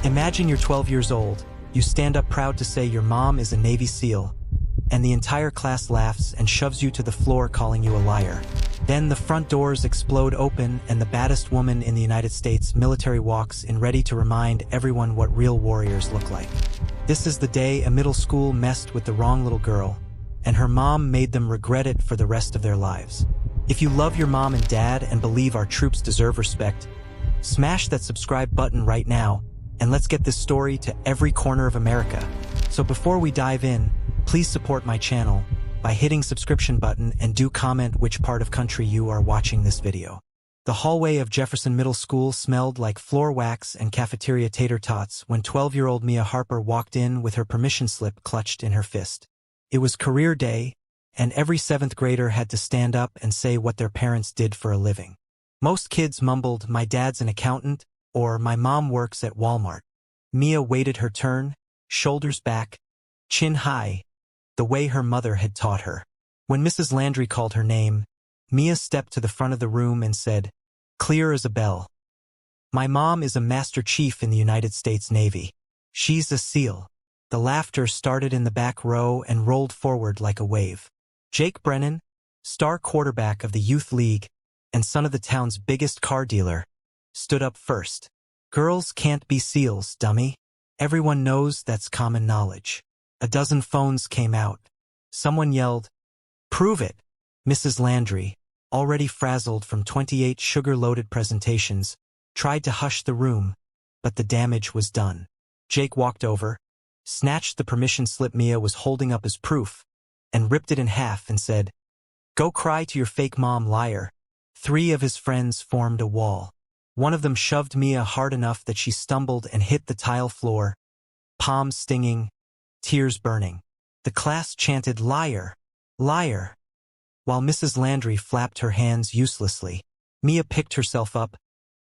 Imagine you're 12 years old, you stand up proud to say your mom is a Navy SEAL, and the entire class laughs and shoves you to the floor calling you a liar. Then the front doors explode open and the baddest woman in the United States military walks in, ready to remind everyone what real warriors look like. This is the day a middle school messed with the wrong little girl, and her mom made them regret it for the rest of their lives. If you love your mom and dad and believe our troops deserve respect, smash that subscribe button right now, and let's get this story to every corner of America. So before we dive in, please support my channel by hitting subscription button and do comment which part of country you are watching this video. The hallway of Jefferson Middle School smelled like floor wax and cafeteria tater tots when 12-year-old Mia Harper walked in with her permission slip clutched in her fist. It was career day, and every 7th grader had to stand up and say what their parents did for a living. Most kids mumbled, "My dad's an accountant," or "My mom works at Walmart." Mia waited her turn, shoulders back, chin high, the way her mother had taught her. When Mrs. Landry called her name, Mia stepped to the front of the room and said, clear as a bell, "My mom is a Master Chief in the United States Navy. She's a SEAL." The laughter started in the back row and rolled forward like a wave. Jake Brennan, star quarterback of the Youth League and son of the town's biggest car dealer, stood up first. "Girls can't be SEALs, dummy. Everyone knows that's common knowledge." A dozen phones came out. Someone yelled, "Prove it." Mrs. Landry, already frazzled from 28 sugar-loaded presentations, tried to hush the room, but the damage was done. Jake walked over, snatched the permission slip Mia was holding up as proof, and ripped it in half and said, "Go cry to your fake mom, liar." 3 of his friends formed a wall. One of them shoved Mia hard enough that she stumbled and hit the tile floor, palms stinging, tears burning. The class chanted, "Liar, liar," while Mrs. Landry flapped her hands uselessly. Mia picked herself up,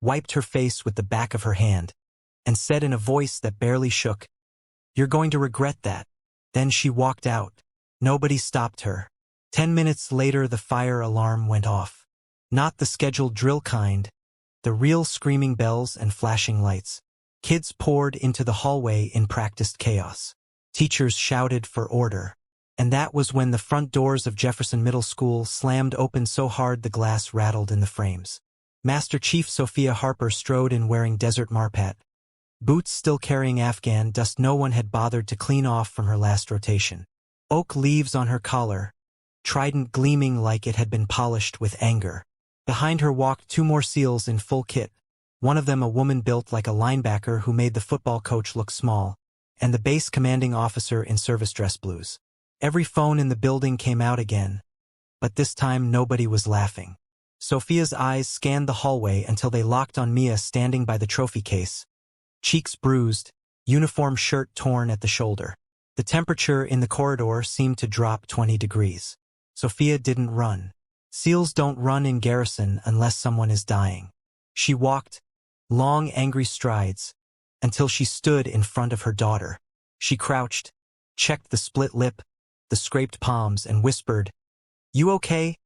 wiped her face with the back of her hand, and said in a voice that barely shook, "You're going to regret that." Then she walked out. Nobody stopped her. 10 minutes later, the fire alarm went off. Not the scheduled drill kind, the real screaming bells and flashing lights. Kids poured into the hallway in practiced chaos. Teachers shouted for order. And that was when the front doors of Jefferson Middle School slammed open so hard the glass rattled in the frames. Master Chief Sofia Harper strode in wearing desert marpat, boots still carrying Afghan dust no one had bothered to clean off from her last rotation. Oak leaves on her collar, trident gleaming like it had been polished with anger. Behind her walked 2 more SEALs in full kit, one of them a woman built like a linebacker who made the football coach look small, and the base commanding officer in service dress blues. Every phone in the building came out again, but this time nobody was laughing. Sofia's eyes scanned the hallway until they locked on Mia standing by the trophy case, cheeks bruised, uniform shirt torn at the shoulder. The temperature in the corridor seemed to drop 20 degrees. Sofia didn't run. SEALs don't run in garrison unless someone is dying. She walked, long angry strides, until she stood in front of her daughter. She crouched, checked the split lip, the scraped palms, and whispered, "You okay,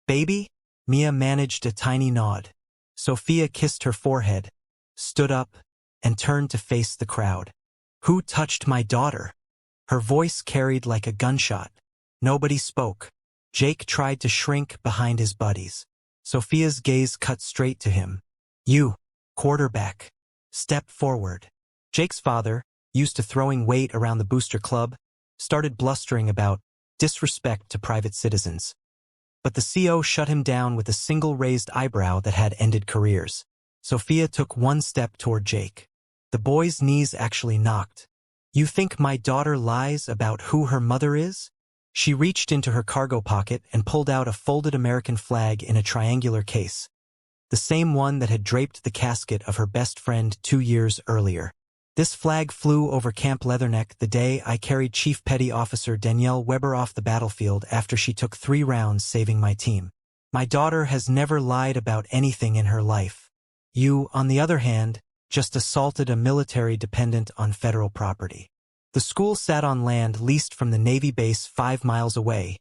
baby?" Mia managed a tiny nod. Sofia kissed her forehead, stood up, and turned to face the crowd. "Who touched my daughter?" Her voice carried like a gunshot. Nobody spoke. Jake tried to shrink behind his buddies. Sofia's gaze cut straight to him. "You, quarterback, step forward." Jake's father, used to throwing weight around the booster club, started blustering about disrespect to private citizens. But the CO shut him down with a single raised eyebrow that had ended careers. Sofia took 1 step toward Jake. The boy's knees actually knocked. "You think my daughter lies about who her mother is?" She reached into her cargo pocket and pulled out a folded American flag in a triangular case, the same one that had draped the casket of her best friend 2 years earlier. "This flag flew over Camp Leatherneck the day I carried Chief Petty Officer Danielle Weber off the battlefield after she took 3 rounds saving my team. My daughter has never lied about anything in her life. You, on the other hand, just assaulted a military dependent on federal property." The school sat on land leased from the Navy base 5 miles away.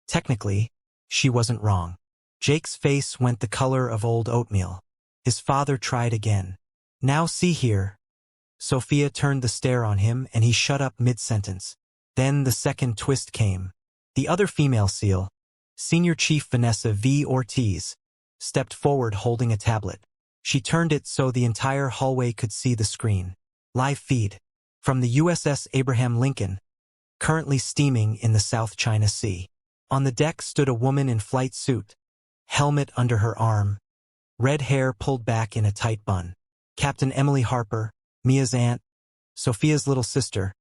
Technically, she wasn't wrong. Jake's face went the color of old oatmeal. His father tried again. "Now see here. Sofia turned the stare on him and he shut up mid-sentence. Then the second twist came. The other female SEAL, Senior Chief Vanessa V. Ortiz, stepped forward holding a tablet. She turned it so the entire hallway could see the screen. Live feed. From the USS Abraham Lincoln, currently steaming in the South China Sea. On the deck stood a woman in flight suit, helmet under her arm, red hair pulled back in a tight bun. Captain Emily Harper, Mia's aunt, Sofia's little sister,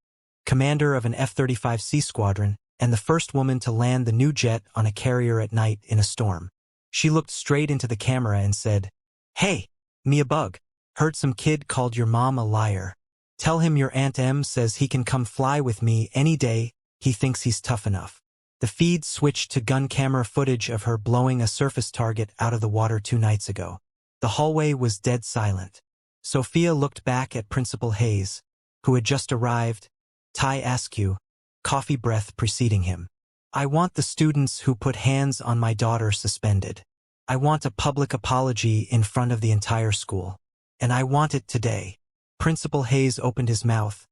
commander of an F-35C squadron, and the first woman to land the new jet on a carrier at night in a storm. She looked straight into the camera and said, "Hey, Mia Bug, heard some kid called your mom a liar. Tell him your Aunt Em says he can come fly with me any day, he thinks he's tough enough." The feed switched to gun camera footage of her blowing a surface target out of the water 2 nights ago. The hallway was dead silent. Sofia looked back at Principal Hayes, who had just arrived, tie askew, coffee breath preceding him. "I want the students who put hands on my daughter suspended. I want a public apology in front of the entire school. And I want it today." Principal Hayes opened his mouth,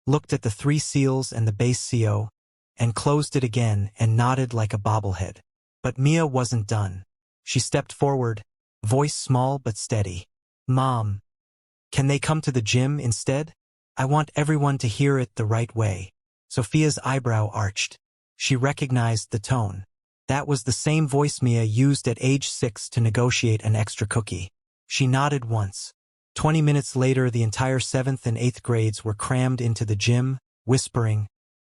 looked at the 3 SEALs and the base CO, and closed it again and nodded like a bobblehead. But Mia wasn't done. She stepped forward, voice small but steady. "Mom, can they come to the gym instead? I want everyone to hear it the right way." Sofia's eyebrow arched. She recognized the tone. That was the same voice Mia used at age 6 to negotiate an extra cookie. She nodded once. 20 minutes later, the entire 7th and 8th grades were crammed into the gym, whispering,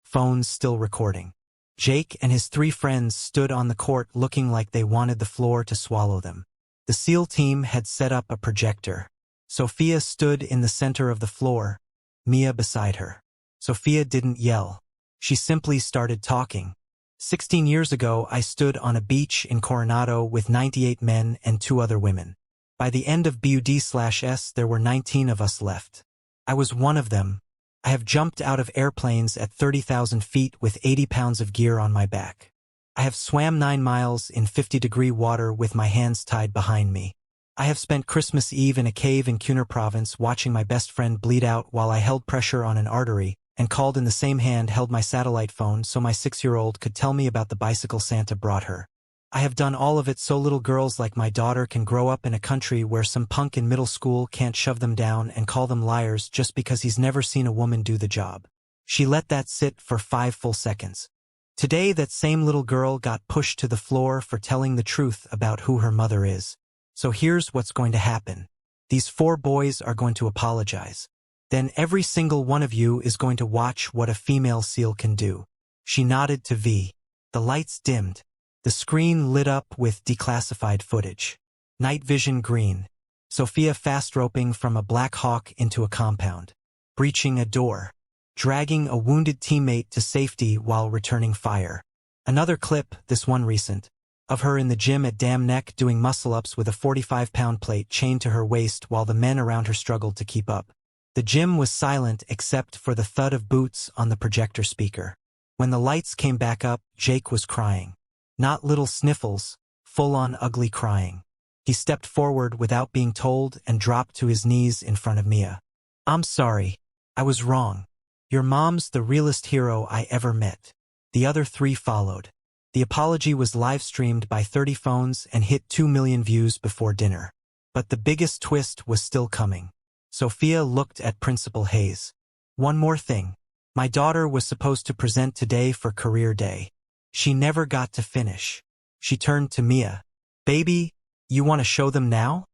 phones still recording. Jake and his 3 friends stood on the court looking like they wanted the floor to swallow them. The SEAL team had set up a projector. Sofia stood in the center of the floor, Mia beside her. Sofia didn't yell. She simply started talking. 16 years ago, I stood on a beach in Coronado with 98 men and 2 other women. By the end of BUD/S, there were 19 of us left. I was one of them. I have jumped out of airplanes at 30,000 feet with 80 pounds of gear on my back. I have swam 9 miles in 50-degree water with my hands tied behind me. I have spent Christmas Eve in a cave in Cunard province watching my best friend bleed out while I held pressure on an artery and called in the same hand held my satellite phone so my 6-year-old could tell me about the bicycle Santa brought her. I have done all of it so little girls like my daughter can grow up in a country where some punk in middle school can't shove them down and call them liars just because he's never seen a woman do the job. She let that sit for 5 full seconds. Today, that same little girl got pushed to the floor for telling the truth about who her mother is. So here's what's going to happen. These 4 boys are going to apologize. Then every single one of you is going to watch what a female SEAL can do. She nodded to V. The lights dimmed. The screen lit up with declassified footage. Night vision green. Sofia fast roping from a Black Hawk into a compound. Breaching a door. Dragging a wounded teammate to safety while returning fire. Another clip, this one recent, of her in the gym at Dam Neck doing muscle-ups with a 45-pound plate chained to her waist while the men around her struggled to keep up. The gym was silent except for the thud of boots on the projector speaker. When the lights came back up, Jake was crying. Not little sniffles, full-on ugly crying. He stepped forward without being told and dropped to his knees in front of Mia. "I'm sorry. I was wrong. Your mom's the realest hero I ever met." The other 3 followed. The apology was live-streamed by 30 phones and hit 2 million views before dinner. But the biggest twist was still coming. Sofia looked at Principal Hayes. "One more thing. My daughter was supposed to present today for Career Day. She never got to finish." She turned to Mia. "Baby, you want to show them now?"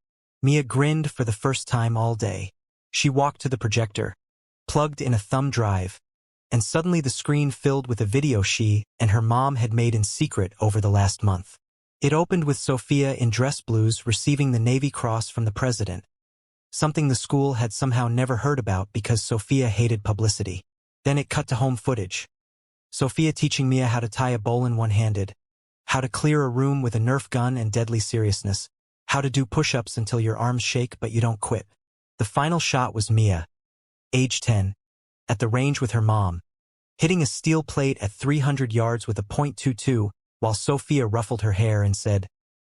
Mia grinned for the first time all day. She walked to the projector, plugged in a thumb drive, and suddenly the screen filled with a video she and her mom had made in secret over the last month. It opened with Sofia in dress blues receiving the Navy Cross from the president, something the school had somehow never heard about because Sofia hated publicity. Then it cut to home footage. Sofia teaching Mia how to tie a bowline one-handed, how to clear a room with a Nerf gun and deadly seriousness, how to do push-ups until your arms shake but you don't quit. The final shot was Mia, age 10, at the range with her mom, hitting a steel plate at 300 yards with a .22 while Sofia ruffled her hair and said,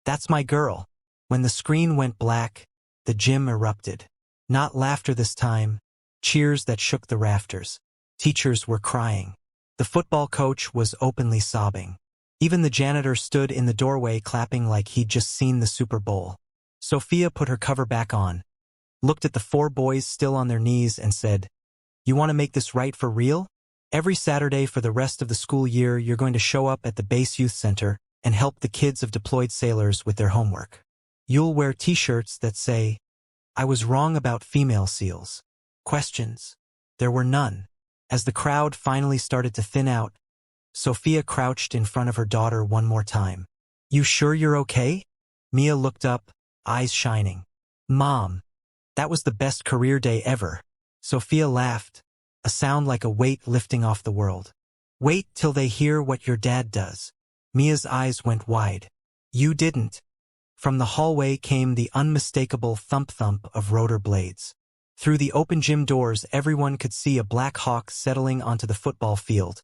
"That's my girl." When the screen went black, the gym erupted. Not laughter this time, cheers that shook the rafters. Teachers were crying. The football coach was openly sobbing. Even the janitor stood in the doorway clapping like he'd just seen the Super Bowl. Sofia put her cover back on, looked at the 4 boys still on their knees and said, "You want to make this right for real? Every Saturday for the rest of the school year you're going to show up at the base youth center and help the kids of deployed sailors with their homework. You'll wear t-shirts that say, 'I was wrong about female SEALs.'" Questions? There were none. As the crowd finally started to thin out, Sofia crouched in front of her daughter one more time. "You sure you're okay?" Mia looked up, eyes shining. "Mom, that was the best career day ever." Sofia laughed, a sound like a weight lifting off the world. "Wait till they hear what your dad does." Mia's eyes went wide. "You didn't." From the hallway came the unmistakable thump-thump of rotor blades. Through the open gym doors everyone could see a Black Hawk settling onto the football field,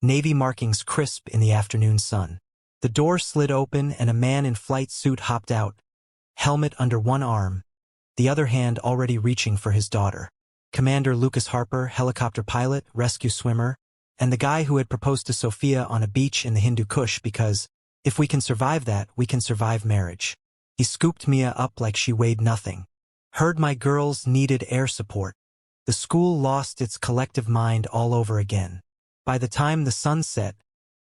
navy markings crisp in the afternoon sun. The door slid open and a man in flight suit hopped out, helmet under one arm, the other hand already reaching for his daughter. Commander Lucas Harper, helicopter pilot, rescue swimmer, and the guy who had proposed to Sofia on a beach in the Hindu Kush because, if we can survive that, we can survive marriage. He scooped Mia up like she weighed nothing. Heard my girls needed air support. The school lost its collective mind all over again. By the time the sun set,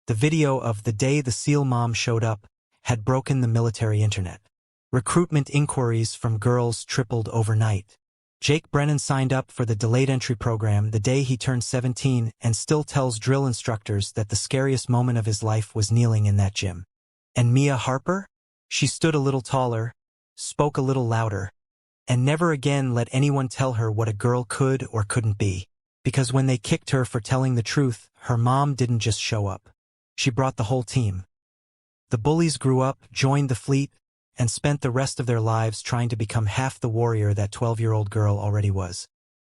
the video of the day the SEAL mom showed up had broken the military internet. Recruitment inquiries from girls tripled overnight. Jake Brennan signed up for the delayed entry program the day he turned 17 and still tells drill instructors that the scariest moment of his life was kneeling in that gym. And Mia Harper? She stood a little taller, spoke a little louder, and never again let anyone tell her what a girl could or couldn't be. Because when they kicked her for telling the truth, her mom didn't just show up. She brought the whole team. The bullies grew up, joined the fleet, and spent the rest of their lives trying to become half the warrior that 12-year-old girl already was.